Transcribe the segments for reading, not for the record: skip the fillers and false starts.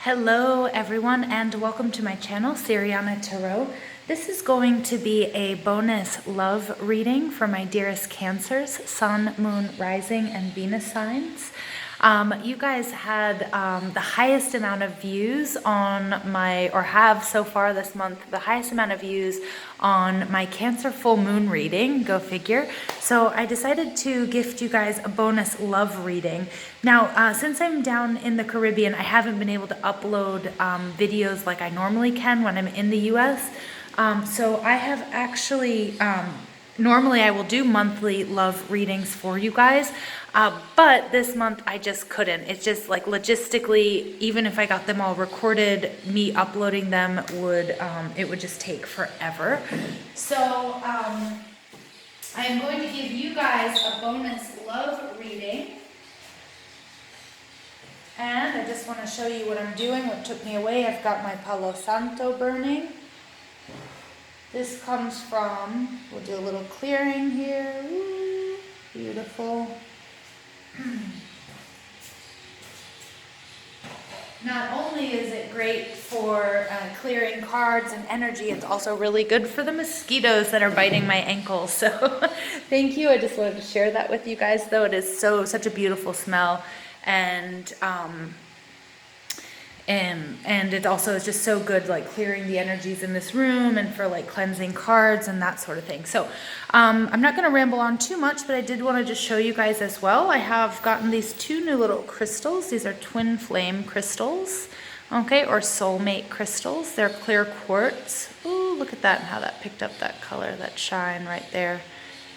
Hello everyone and welcome to my channel, Siriana Tarot. This is going to be a bonus love reading for my dearest Cancers, Sun, Moon, Rising, and Venus signs. You guys had the highest amount of views on my, or have so far this month, the highest amount of views on my Cancer full moon reading, go figure. So I decided to gift you guys a bonus love reading. Now, since I'm down in the Caribbean, I haven't been able to upload videos like I normally can when I'm in the US. So I have actually, normally I will do monthly love readings for you guys, but this month I just couldn't. It's just like logistically, even if I got them all recorded, me uploading them would, it would just take forever. So I am going to give you guys a bonus love reading. And I just want to show you what I'm doing, what took me away. I've got my Palo Santo burning. This comes from, we'll do a little clearing here. Ooh, beautiful. Not only is it great for clearing cards and energy, it's also really good for the mosquitoes that are biting my ankles. So thank you. I just wanted to share that with you guys, though. It is such a beautiful smell. And it also is just so good, like clearing the energies in this room and for like cleansing cards and that sort of thing. So I'm not going to ramble on too much, but I did want to just show you guys as well. I have gotten these two new little crystals. These are twin flame crystals, okay, or soulmate crystals. They're clear quartz. Ooh, look at that and how that picked up that color, that shine right there.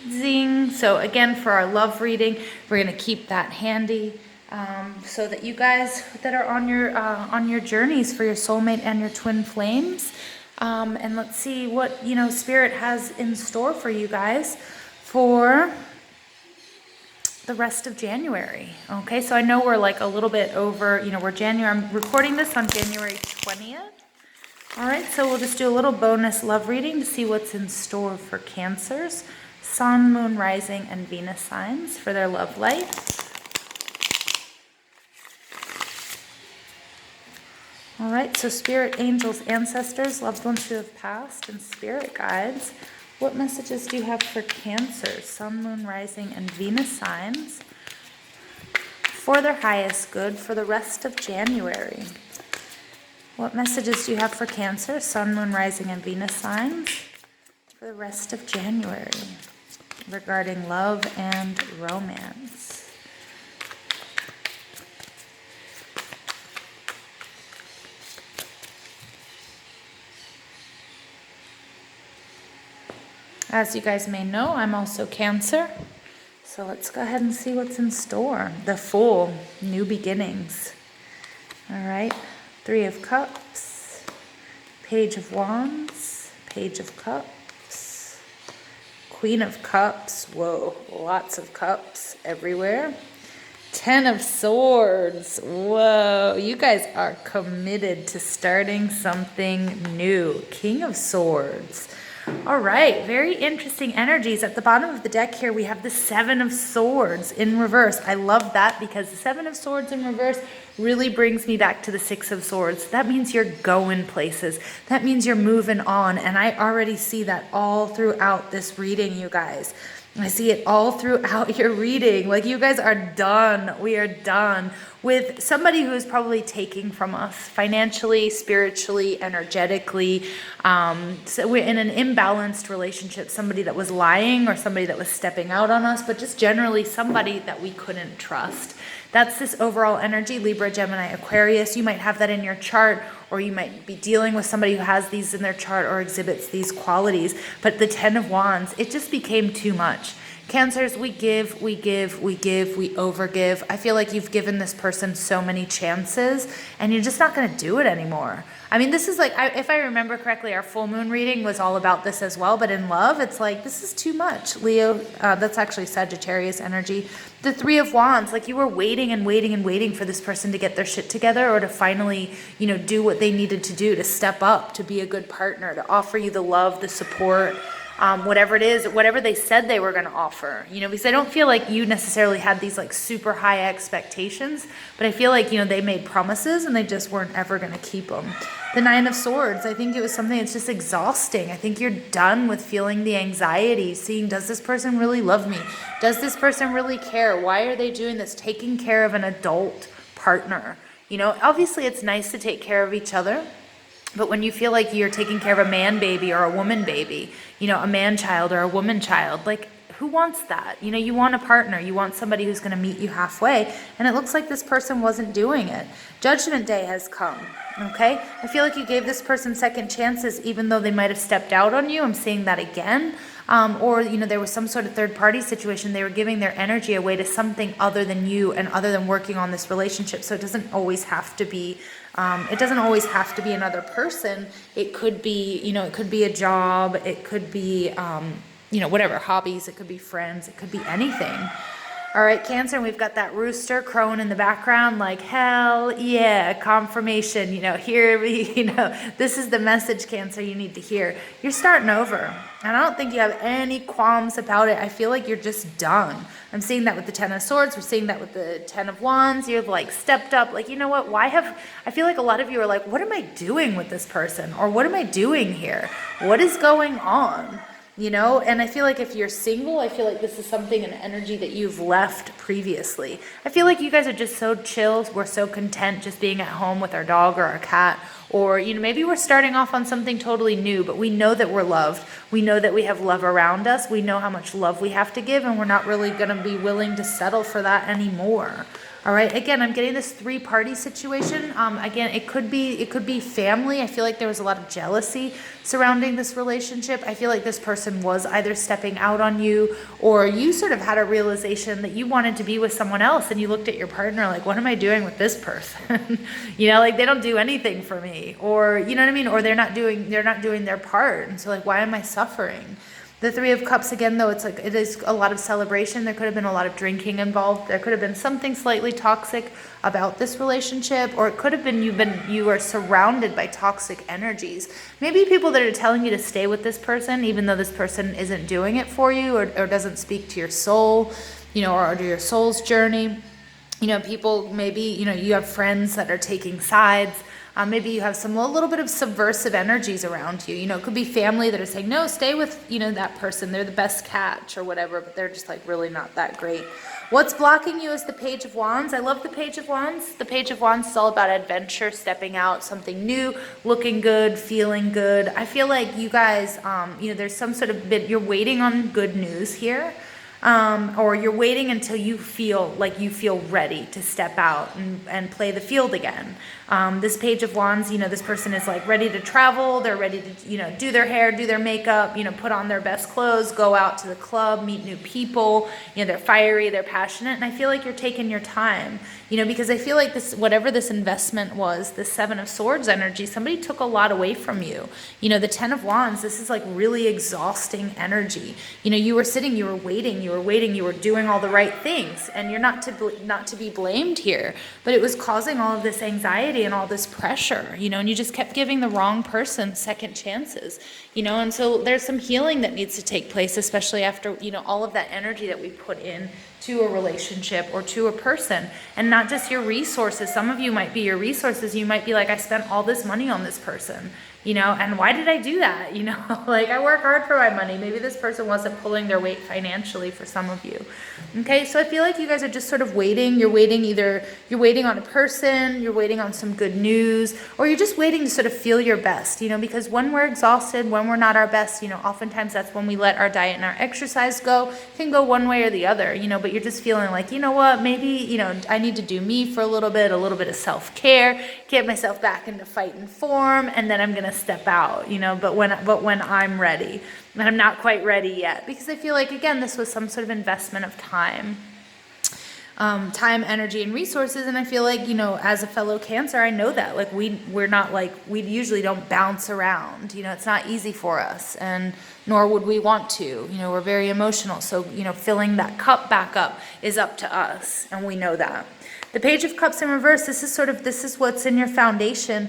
Zing. So again, for our love reading, we're going to keep that handy. So that you guys that are on your journeys for your soulmate and your twin flames, and let's see what Spirit has in store for you guys for the rest of January. Okay, so I know we're like a little bit over. We're January. I'm recording this on January 20th. All right, so we'll just do a little bonus love reading to see what's in store for Cancers, Sun, Moon, Rising, and Venus signs for their love life. All right, so spirit, angels, ancestors, loved ones who have passed, and spirit guides, what messages do you have for Cancer, Sun, Moon, Rising, and Venus signs for their highest good for the rest of January? What messages do you have for Cancer, Sun, Moon, Rising, and Venus signs for the rest of January regarding love and romance? As you guys may know, I'm also Cancer. So let's go ahead and see what's in store. The Fool, new beginnings. All right, Three of Cups, Page of Wands, Page of Cups, Queen of Cups. Whoa, lots of cups everywhere. 10 of Swords. Whoa, you guys are committed to starting something new. King of Swords. All right, very interesting energies. At the bottom of the deck here, we have the Seven of Swords in reverse. I love that because the Seven of Swords in reverse really brings me back to the Six of Swords. That means you're going places. That means you're moving on. And I already see that all throughout this reading, you guys. I see it all throughout your reading. Like, you guys are done. We are done with somebody who is probably taking from us financially, spiritually, energetically. So we're in an imbalanced relationship, somebody that was lying or somebody that was stepping out on us, but just generally somebody that we couldn't trust. That's this overall energy, Libra, Gemini, Aquarius. You might have that in your chart, or you might be dealing with somebody who has these in their chart or exhibits these qualities. But the 10 of Wands, it just became too much. Cancers, we give, we give, we give, we overgive. I feel like you've given this person so many chances and you're just not going to do it anymore. I mean, this is like, if I remember correctly, our full moon reading was all about this as well. But in love, it's like, this is too much. Leo, that's actually Sagittarius energy. The Three of Wands, like you were waiting and waiting and waiting for this person to get their shit together or to finally, do what they needed to do, to step up, to be a good partner, to offer you the love, the support, whatever it is, whatever they said they were going to offer, you know, because I don't feel like you necessarily had these like super high expectations, but I feel like, you know, they made promises and they just weren't ever going to keep them. The Nine of Swords, I think it was something that's just exhausting. I think you're done with feeling the anxiety, seeing, does this person really love me? Does this person really care? Why are they doing this? Taking care of an adult partner. You know, obviously it's nice to take care of each other, but when you feel like you're taking care of a man baby or a woman baby, you know, a man child or a woman child, like who wants that? You know, you want a partner, you want somebody who's going to meet you halfway, and it looks like this person wasn't doing it. Judgment Day has come, okay? I feel like you gave this person second chances even though they might have stepped out on you. I'm seeing that again. Or, you know, there was some sort of third party situation. They were giving their energy away to something other than you and other than working on this relationship. So it doesn't always have to be another person. It could be, you know, it could be a job. It could be, you know, whatever, hobbies. It could be friends. It could be anything. All right, Cancer, and we've got that rooster crowing in the background like, hell yeah, confirmation, you know, here, you know, this is the message, Cancer, you need to hear. You're starting over, and I don't think you have any qualms about it. I feel like you're just done. I'm seeing that with the Ten of Swords. We're seeing that with the Ten of Wands. You've like stepped up, like, you know what, I feel like a lot of you are like, what am I doing with this person? Or what am I doing here? What is going on? You know, and I feel like if you're single, I feel like this is something, an energy that you've left previously. I feel like you guys are just so chill. We're so content just being at home with our dog or our cat. Or, you know, maybe we're starting off on something totally new, but we know that we're loved. We know that we have love around us. We know how much love we have to give, and we're not really going to be willing to settle for that anymore. All right, again, I'm getting this three-party situation. Again, it could be family. I feel like there was a lot of jealousy surrounding this relationship. I feel like this person was either stepping out on you, or you sort of had a realization that you wanted to be with someone else, and you looked at your partner like, what am I doing with this person? You know, like they don't do anything for me, or you know what I mean? Or they're not doing their part. And so like, why am I suffering? The Three of Cups, again, though, it's like it is a lot of celebration. There could have been a lot of drinking involved. There could have been something slightly toxic about this relationship, or it could have been you are surrounded by toxic energies. Maybe people that are telling you to stay with this person, even though this person isn't doing it for you, or doesn't speak to your soul, you know, or to your soul's journey. You know, people, maybe, you know, you have friends that are taking sides. Maybe you have a little bit of subversive energies around you. You know, it could be family that are saying, no, stay with, you know, that person. They're the best catch or whatever, but they're just like really not that great. What's blocking you is the Page of Wands. I love the Page of Wands. The Page of Wands is all about adventure, stepping out, something new, looking good, feeling good. I feel like you guys, you know, there's some sort of bit, you're waiting on good news here. Or you're waiting until you feel ready to step out and play the field again. This Page of Wands, you know, this person is like ready to travel. They're ready to, you know, do their hair, do their makeup, you know, put on their best clothes, go out to the club, meet new people. You know, they're fiery, they're passionate. And I feel like you're taking your time, you know, because I feel like this, whatever this investment was, the Seven of Swords energy, somebody took a lot away from you. You know, the Ten of Wands, this is like really exhausting energy. You know, you were sitting, you were waiting, you were doing all the right things, and you're not to be blamed here, but it was causing all of this anxiety and all this pressure, you know, and you just kept giving the wrong person second chances, you know, and so there's some healing that needs to take place, especially after, you know, all of that energy that we put in to a relationship or to a person, and not just your resources. Some of you might be your resources. You might be like, I spent all this money on this person, you know, and why did I do that? You know, like I work hard for my money. Maybe this person wasn't pulling their weight financially for some of you. Okay, so I feel like you guys are just sort of waiting. You're waiting on a person, you're waiting on some good news, or you're just waiting to sort of feel your best, you know, because when we're exhausted, when we're not our best, you know, oftentimes that's when we let our diet and our exercise go. It can go one way or the other, you know, but you're just feeling like, you know what, maybe, you know, I need to do me for a little bit of self-care, get myself back into fighting form, and then I'm going to step out, you know, but when I'm ready, and I'm not quite ready yet, because I feel like, again, this was some sort of investment of time, energy, and resources. And I feel like, you know, as a fellow Cancer, I know that, like, we're not like, we usually don't bounce around, you know, it's not easy for us, and nor would we want to, you know, we're very emotional. So, you know, filling that cup back up is up to us, and we know that. The Page of Cups in reverse, this is what's in your foundation.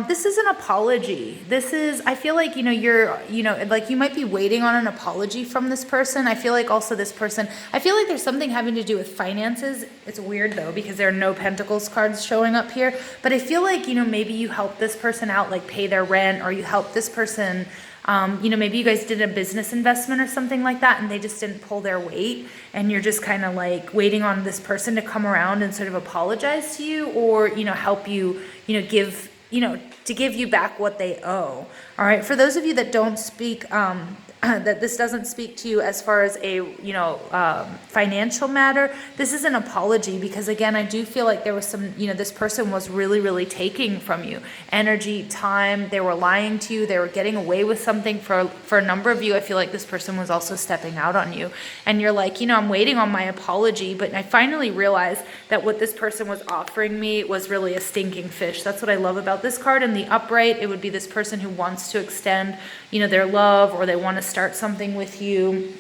This is an apology. This is, I feel like, like you might be waiting on an apology from this person. I feel like also this person, I feel like there's something having to do with finances. It's weird though, because there are no Pentacles cards showing up here. But I feel like, maybe you help this person out, like pay their rent, or you help this person, maybe you guys did a business investment or something like that, and they just didn't pull their weight, and you're just kind of like waiting on this person to come around and sort of apologize to you, or, help you, give, to give you back what they owe. All right. For those of you that don't speak, that this doesn't speak to you as far as a, financial matter, this is an apology, because again, I do feel like there was some, this person was really, really taking from you energy, time. They were lying to you. They were getting away with something. For a number of you, I feel like this person was also stepping out on you, and you're like, I'm waiting on my apology, but I finally realized that what this person was offering me was really a stinking fish. That's what I love about this card. In the upright, it would be this person who wants to extend, their love, or they want to start something with you,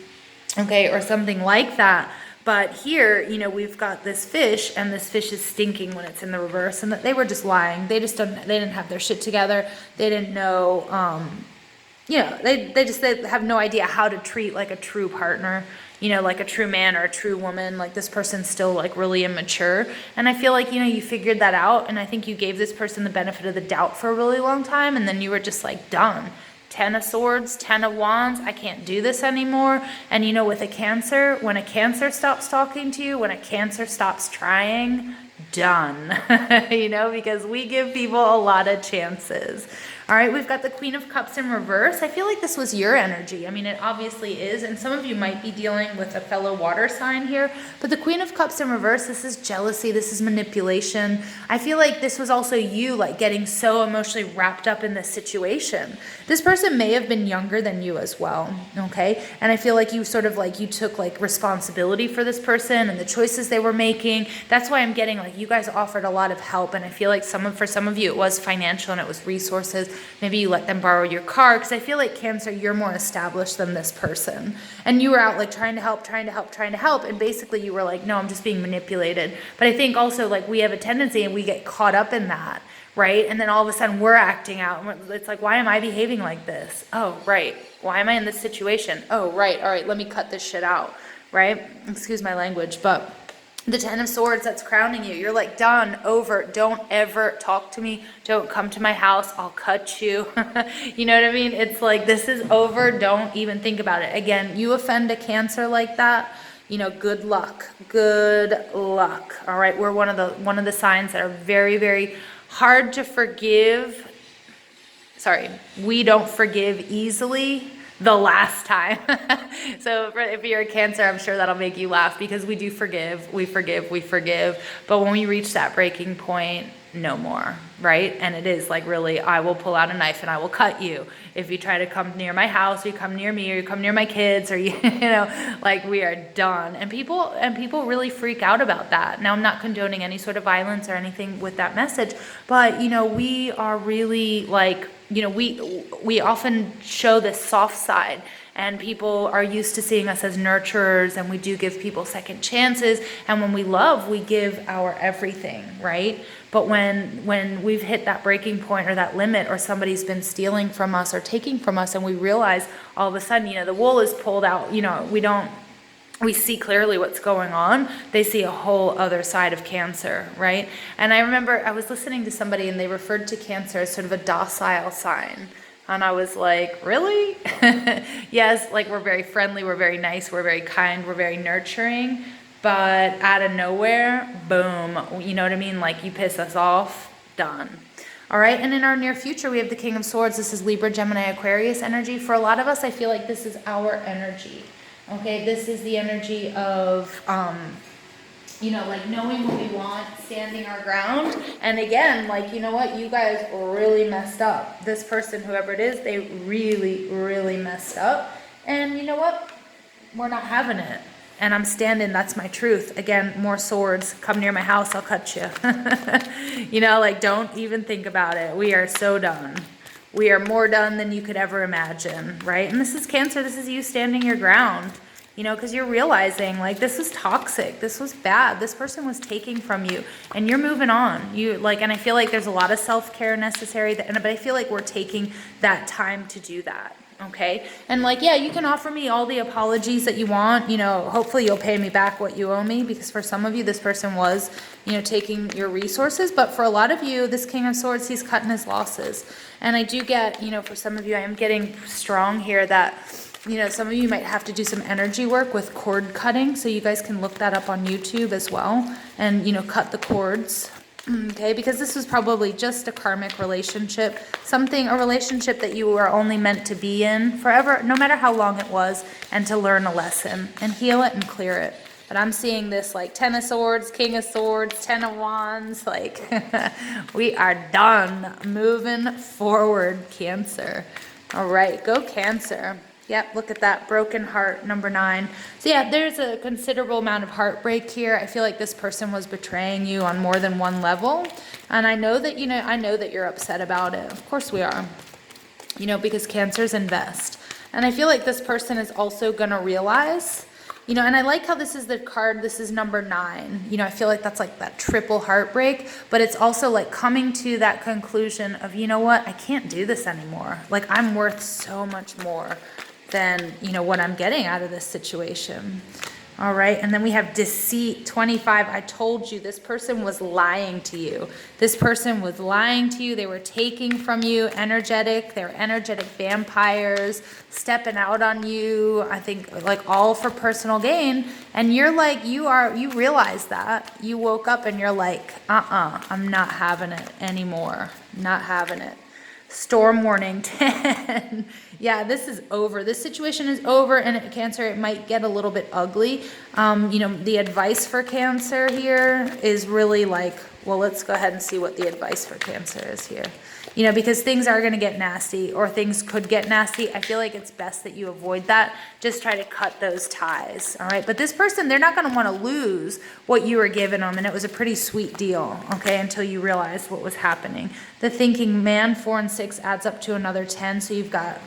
okay, or something like that. But here, we've got this fish, and this fish is stinking when it's in the reverse, and that they were just lying. They didn't have their shit together. They didn't know, they have no idea how to treat like a true partner, like a true man or a true woman. Like this person's still like really immature. And I feel like, you figured that out, and I think you gave this person the benefit of the doubt for a really long time, and then you were just like, done. 10 of Swords, 10 of Wands, I can't do this anymore. And with a Cancer, when a Cancer stops talking to you, when a Cancer stops trying, done. Because we give people a lot of chances. All right, we've got the Queen of Cups in reverse. I feel like this was your energy. I mean, it obviously is, and some of you might be dealing with a fellow water sign here, but the Queen of Cups in reverse, this is jealousy, this is manipulation. I feel like this was also you, like getting so emotionally wrapped up in this situation. This person may have been younger than you as well, okay? And I feel like you sort of like, you took like responsibility for this person and the choices they were making. That's why I'm getting like, you guys offered a lot of help, and I feel like for some of you, it was financial and it was resources. Maybe you let them borrow your car, because I feel like Cancer, you're more established than this person. And you were out like trying to help. And basically you were like, no, I'm just being manipulated. But I think also like we have a tendency and we get caught up in that, right? And then all of a sudden we're acting out. It's like, why am I behaving like this? Oh, right. Why am I in this situation? Oh, right. All right, let me cut this shit out, right? Excuse my language, but the 10 of Swords, that's crowning you. You're like, done, over, don't ever talk to me. Don't come to my house. I'll cut you. You know what I mean? It's like, this is over. Don't even think about it. Again, you offend a Cancer like that, good luck. Good luck. All right. We're one of the signs that are very, very hard to forgive. Sorry. We don't forgive easily the last time. So if you're a Cancer, I'm sure that'll make you laugh, because we do forgive, we forgive. But when we reach that breaking point, no more, right? And it is like, really, I will pull out a knife and I will cut you. If you try to come near my house, or you come near me, or you come near my kids, or like, we are done. And people really freak out about that. Now, I'm not condoning any sort of violence or anything with that message, but we are really like, we often show this soft side, and people are used to seeing us as nurturers, and we do give people second chances. And when we love, we give our everything, right? But when we've hit that breaking point or that limit, or somebody's been stealing from us or taking from us, and we realize all of a sudden, the wool is pulled out, we see clearly what's going on. They see a whole other side of Cancer, right? And I remember I was listening to somebody, and they referred to Cancer as sort of a docile sign. And I was like, really? Yes, like we're very friendly, we're very nice, we're very kind, we're very nurturing. But out of nowhere, boom, you know what I mean? Like, you piss us off, done. All right, and in our near future, we have the King of Swords. This is Libra, Gemini, Aquarius energy. For a lot of us, I feel like this is our energy. Okay, this is the energy of, like knowing what we want, standing our ground. And again, like, you know what? You guys really messed up. This person, whoever it is, they really, really messed up. And you know what? We're not having it. And I'm standing, that's my truth. Again, more swords. Come near my house, I'll cut you. Like, don't even think about it. We are so done. We are more done than you could ever imagine, right? And this is Cancer. This is you standing your ground. you know, because you're realizing like this was toxic, this was bad, this person was taking from you, and you're moving on. You like, and I feel like there's a lot of self-care necessary, but I feel like we're taking that time to do that. Okay, and like, yeah, you can offer me all the apologies that you want, you know, hopefully you'll pay me back what you owe me, because for some of you this person was, you know, taking your resources, but for a lot of you, this King of Swords, he's cutting his losses. And I do get, you know, for some of you, I am getting strong here that, you know, some of you might have to do some energy work with cord cutting, so you guys can look that up on YouTube as well, and, you know, cut the cords. Okay, because this was probably just a karmic relationship, a relationship that you were only meant to be in forever, no matter how long it was, and to learn a lesson and heal it and clear it. But I'm seeing this like 10 of Swords, King of Swords, 10 of Wands, like we are done, moving forward, Cancer. All right, go Cancer. Yep, look at that, broken heart, number 9. So yeah, there's a considerable amount of heartbreak here. I feel like this person was betraying you on more than one level. And I know that, you know, I know that you're upset about it. Of course we are, you know, because Cancers invest. And I feel like this person is also going to realize, you know, and I like how this is the card, this is number 9. You know, I feel like that's like that triple heartbreak, but it's also like coming to that conclusion of, you know what, I can't do this anymore. Like I'm worth so much more than, you know, what I'm getting out of this situation. All right, and then we have deceit, 25. I told you this person was lying to you. This person was lying to you. They were taking from you, energetic. They're energetic vampires, stepping out on you. I think like all for personal gain. And you're like, you realize that. You woke up and you're like, I'm not having it anymore. Not having it. Storm warning 10. Yeah, this is over. This situation is over, and Cancer, it might get a little bit ugly. You know, the advice for Cancer here is really like, well, let's go ahead and see what the advice for Cancer is here. You know, because things are going to get nasty, or things could get nasty. I feel like it's best that you avoid that. Just try to cut those ties, all right? But this person, they're not going to want to lose what you were giving them, and it was a pretty sweet deal, okay, until you realized what was happening. The thinking man, 4 and 6 adds up to another 10, so you've got,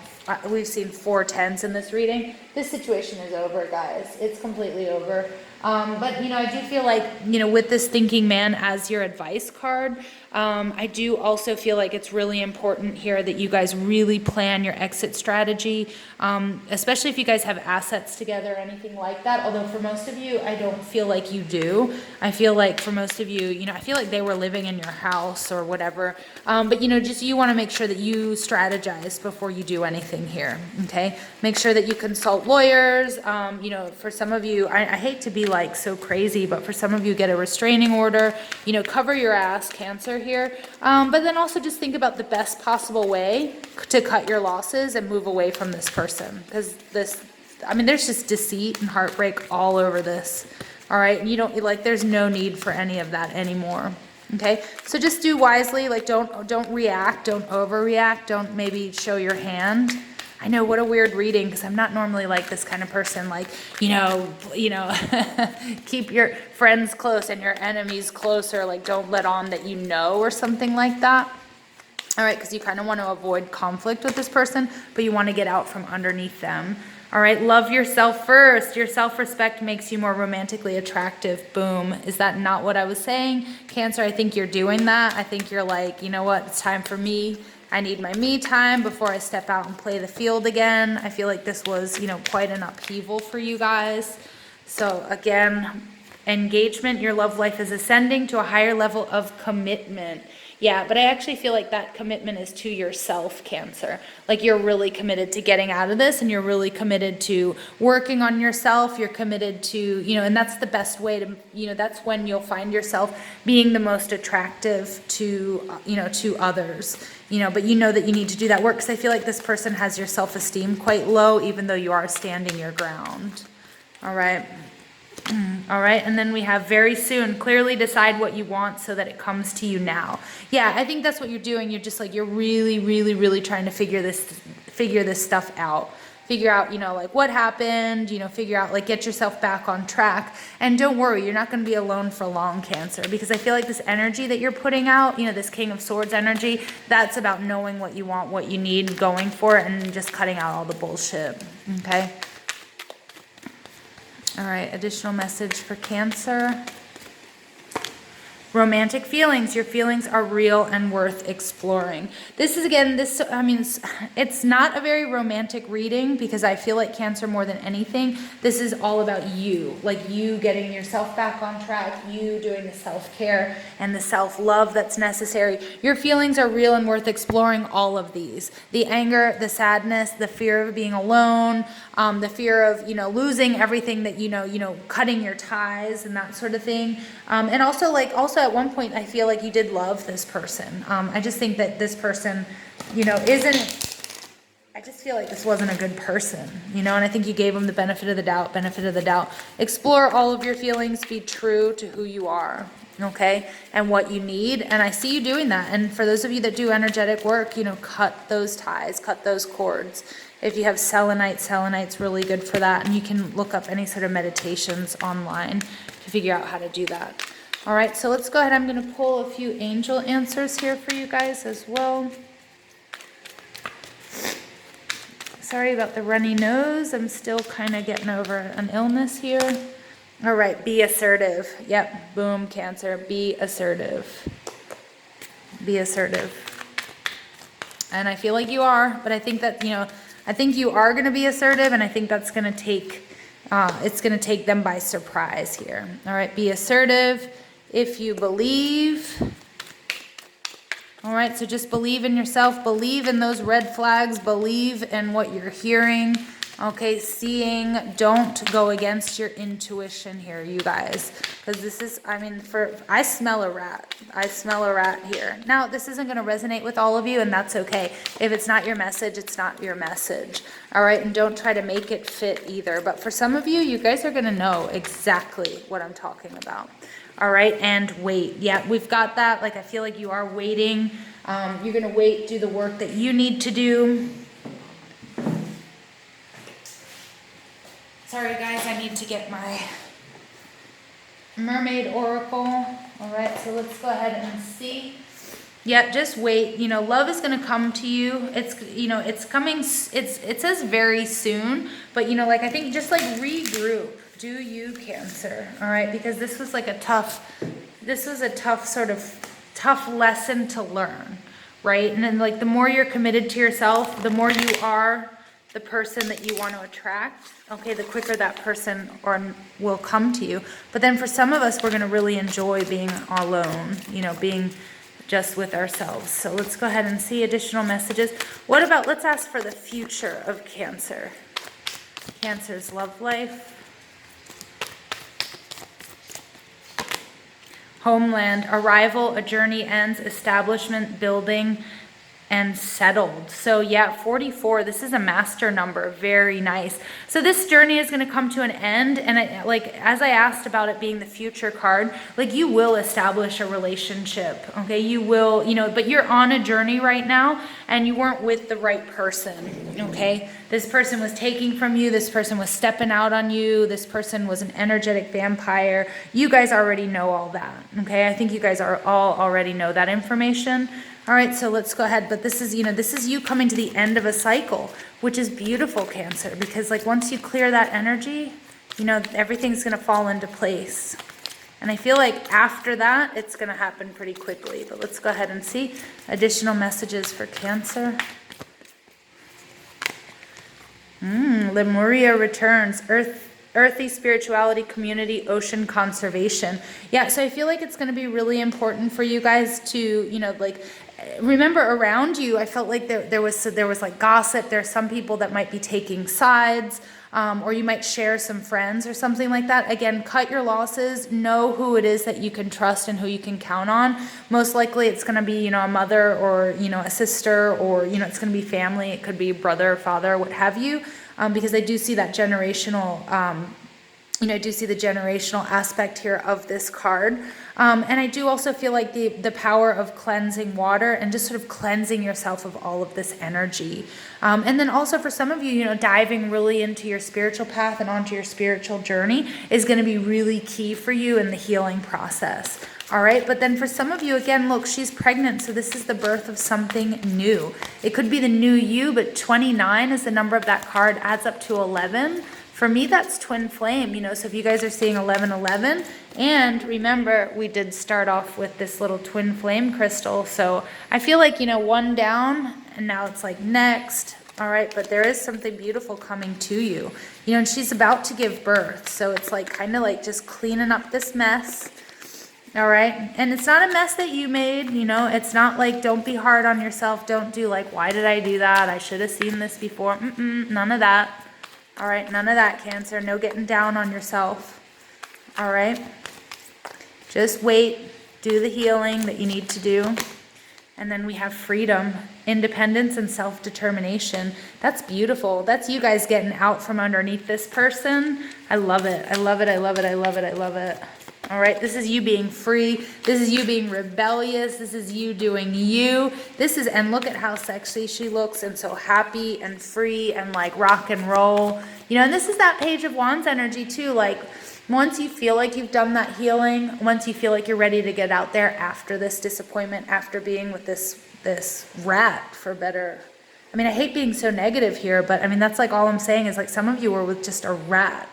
we've seen 4 10s in this reading. This situation is over, guys. It's completely over. But, you know, I do feel like, you know, with this thinking man as your advice card, I do also feel like it's really important here that you guys really plan your exit strategy, especially if you guys have assets together or anything like that. Although for most of you, I don't feel like you do. I feel like for most of you, you know, I feel like they were living in your house or whatever. But, you know, just you want to make sure that you strategize before you do anything here, okay? Make sure that you consult lawyers. You know, for some of you, I hate to be like so crazy, but for some of you, get a restraining order. You know, cover your ass, Cancer here. But then also just think about the best possible way to cut your losses and move away from this person, because this, I mean, there's just deceit and heartbreak all over this. All right, and you don't, like, there's no need for any of that anymore. Okay, so just do wisely. Like, don't react, don't overreact, don't maybe show your hand. I know, what a weird reading, because I'm not normally like this kind of person, like, you know, keep your friends close and your enemies closer, like don't let on that you know, or something like that. All right, because you kind of want to avoid conflict with this person, but you want to get out from underneath them. All right, love yourself first. Your self-respect makes you more romantically attractive. Boom. Is that not what I was saying? Cancer, I think you're doing that. I think you're like, you know what, it's time for me. I need my me time before I step out and play the field again. I feel like this was, you know, quite an upheaval for you guys. So again, engagement, your love life is ascending to a higher level of commitment. Yeah, but I actually feel like that commitment is to yourself, Cancer. Like you're really committed to getting out of this, and you're really committed to working on yourself. You're committed to, you know, and that's the best way to, you know, that's when you'll find yourself being the most attractive to, you know, to others. You know, but you know that you need to do that work, because I feel like this person has your self-esteem quite low, even though you are standing your ground. All right. All right, and then we have very soon, clearly decide what you want so that it comes to you now. Yeah, I think that's what you're doing. You're just like, you're really, really, really trying to figure this stuff out. Figure out, you know, like what happened, you know, figure out, like, get yourself back on track. And don't worry, you're not going to be alone for long, Cancer, because I feel like this energy that you're putting out, you know, this King of Swords energy, that's about knowing what you want, what you need, going for it, and just cutting out all the bullshit, okay? All right, additional message for Cancer. Romantic feelings. Your feelings are real and worth exploring. This is, again, it's not a very romantic reading because I feel like Cancer, more than anything, this is all about you. Like you getting yourself back on track, you doing the self-care and the self-love that's necessary. Your feelings are real and worth exploring, all of these. The anger, the sadness, the fear of being alone, the fear of, losing everything that, cutting your ties and that sort of thing. And also at one point, I feel like you did love this person. I just think that this person, I just feel like this wasn't a good person, and I think you gave them the benefit of the doubt. Explore all of your feelings, be true to who you are, okay, and what you need. And I see you doing that. And for those of you that do energetic work, cut those ties, cut those cords. If you have selenite's really good for that. And you can look up any sort of meditations online to figure out how to do that. All right, so let's go ahead. I'm going to pull a few angel answers here for you guys as well. Sorry about the runny nose. I'm still kind of getting over an illness here. All right, be assertive. Yep, boom, Cancer. Be assertive. Be assertive. And I feel like you are, but I think that, I think you are going to be assertive, and I think that's going to take, it's going to take them by surprise here. All right, be assertive if you believe. All right, so just believe in yourself, believe in those red flags, believe in what you're hearing, okay, seeing. Don't go against your intuition here, you guys, because this is, I smell a rat. I smell a rat here. Now, this isn't going to resonate with all of you, and that's okay. If it's not your message, it's not your message, all right, and don't try to make it fit either. But for some of you, you guys are going to know exactly what I'm talking about. All right, and wait. Yeah, we've got that. Like, I feel like you are waiting. You're going to wait, do the work that you need to do. Sorry, guys, I need to get my mermaid oracle. All right, so let's go ahead and see. Yeah, just wait. Love is going to come to you. It's, it's coming. It says very soon, but, I think just like regroup. Do you, Cancer? All right, because this was a tough sort of tough lesson to learn, right? And then the more you're committed to yourself, the more you are the person that you want to attract, okay, the quicker that person will come to you. But then for some of us, we're going to really enjoy being alone, being just with ourselves. So let's go ahead and see additional messages. What about, let's ask for the future of Cancer. Cancer's love life. Homeland, arrival, a journey ends, establishment, building, and settled. So yeah, 44, this is a master number. Very nice. So this journey is going to come to an end. And as I asked about it being the future card, you will establish a relationship. Okay. You will, but you're on a journey right now and you weren't with the right person. Okay. This person was taking from you. This person was stepping out on you. This person was an energetic vampire. You guys already know all that. Okay. I think you guys all already know that information. All right, so let's go ahead. But this is, this is you coming to the end of a cycle, which is beautiful, Cancer, because once you clear that energy, everything's going to fall into place. And I feel like after that, it's going to happen pretty quickly. But let's go ahead and see additional messages for Cancer. Lemuria returns, earthy spirituality, community, ocean conservation. Yeah, so I feel like it's going to be really important for you guys to, remember around you, I felt like there was gossip. There's some people that might be taking sides, or you might share some friends or something like that. Again, cut your losses. Know who it is that you can trust and who you can count on. Most likely it's going to be, a mother or, a sister, or, it's going to be family. It could be brother, father, what have you, because I do see that generational, I do see the generational aspect here of this card. And I do also feel like the power of cleansing water and just sort of cleansing yourself of all of this energy. And then also for some of you, diving really into your spiritual path and onto your spiritual journey is going to be really key for you in the healing process. All right. But then for some of you, again, look, she's pregnant. So this is the birth of something new. It could be the new you, but 29 is the number of that card, adds up to 11. For me, that's twin flame, you know, so if you guys are seeing 1111, and remember, we did start off with this little twin flame crystal, so I feel like, you know, one down, and now it's like next, all right, but there is something beautiful coming to you, you know, and she's about to give birth, so it's like kind of like just cleaning up this mess. All right, and it's not a mess that you made, you know, it's not like, don't be hard on yourself, don't do like, why did I do that, I should have seen this before, none of that. All right, none of that, Cancer, no getting down on yourself. All right, just wait, do the healing that you need to do, and then we have freedom, independence, and self-determination. That's beautiful. That's you guys getting out from underneath this person. I love it, I love it, I love it, I love it, I love it. All right, this is you being free. This is you being rebellious. This is you doing you. This is, and look at how sexy she looks and so happy and free and like rock and roll. You know, and this is that Page of Wands energy too. Like once you feel like you've done that healing, once you feel like you're ready to get out there after this disappointment, after being with this rat for better. I mean, I hate being so negative here, but I mean, that's like all I'm saying is like some of you were with just a rat,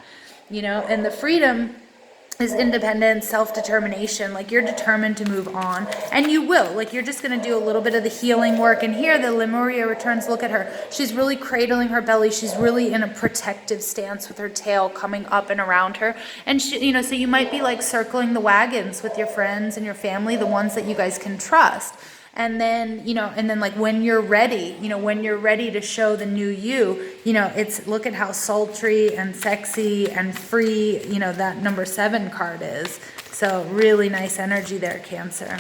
you know, and the freedom is independence, self-determination, like you're determined to move on, and you will, like you're just going to do a little bit of the healing work. And here the Lemuria returns, look at her, she's really cradling her belly, she's really in a protective stance with her tail coming up and around her, and she, you know, so you might be like circling the wagons with your friends and your family, the ones that you guys can trust. And then, you know, and then like when you're ready, you know, when you're ready to show the new you, you know, it's, look at how sultry and sexy and free, you know, that number 7 card is. So really nice energy there, Cancer.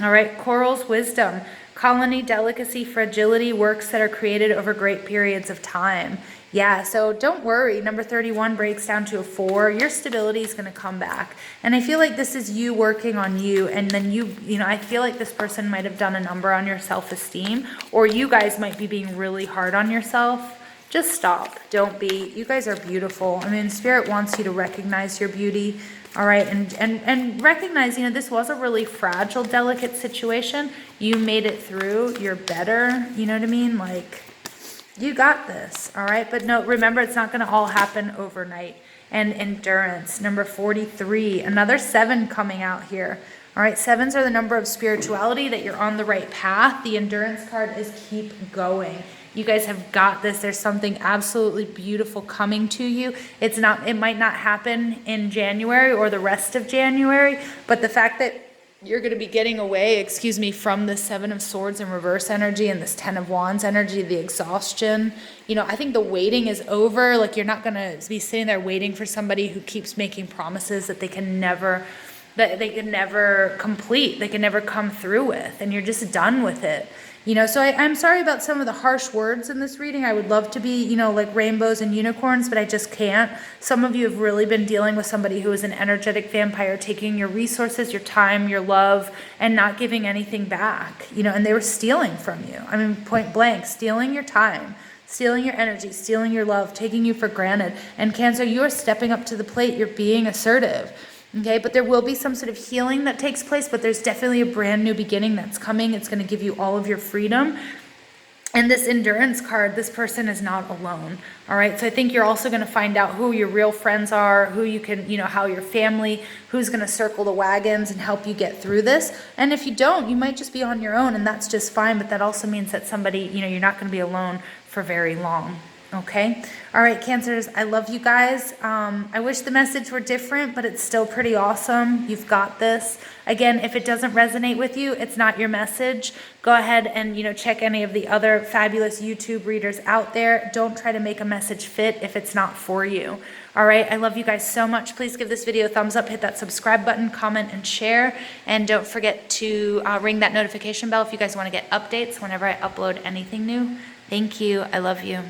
All right, Coral's wisdom, colony, delicacy, fragility, works that are created over great periods of time. Yeah, so don't worry. Number 31 breaks down to a 4. Your stability is going to come back. And I feel like this is you working on you. And then you know, I feel like this person might have done a number on your self-esteem, or you guys might be being really hard on yourself. Just stop. Don't be. You guys are beautiful. I mean, Spirit wants you to recognize your beauty. All right, and recognize, you know, this was a really fragile, delicate situation. You made it through. You're better. You know what I mean? Like, you got this, all right? But no, remember, it's not going to all happen overnight. And endurance, number 43, another 7 coming out here. All right, 7s are the number of spirituality, that you're on the right path. The endurance card is keep going. You guys have got this. There's something absolutely beautiful coming to you. It's not, it might not happen in January or the rest of January, but the fact that you're going to be getting away, excuse me, from the 7 of Swords in reverse energy and this 10 of Wands energy, the exhaustion. You know, I think the waiting is over. Like, you're not going to be sitting there waiting for somebody who keeps making promises that they can never complete, they can never come through with, and you're just done with it. You know, so I'm sorry about some of the harsh words in this reading. I would love to be, you know, like rainbows and unicorns, but I just can't. Some of you have really been dealing with somebody who is an energetic vampire, taking your resources, your time, your love, and not giving anything back. You know, and they were stealing from you. I mean, point blank, stealing your time, stealing your energy, stealing your love, taking you for granted. And Cancer, you are stepping up to the plate. You're being assertive. Okay, but there will be some sort of healing that takes place, but there's definitely a brand new beginning that's coming. It's going to give you all of your freedom. And this endurance card, this person is not alone. All right, so I think you're also going to find out who your real friends are, who you can, you know, how your family, who's going to circle the wagons and help you get through this. And if you don't, you might just be on your own, and that's just fine. But that also means that somebody, you know, you're not going to be alone for very long. Okay. All right, Cancers, I love you guys. I wish the message were different, but it's still pretty awesome. You've got this. Again, if it doesn't resonate with you, it's not your message. Go ahead and, you know, check any of the other fabulous YouTube readers out there. Don't try to make a message fit if it's not for you. All right. I love you guys so much. Please give this video a thumbs up, hit that subscribe button, comment, and share. And don't forget to ring that notification bell if you guys want to get updates whenever I upload anything new. Thank you. I love you.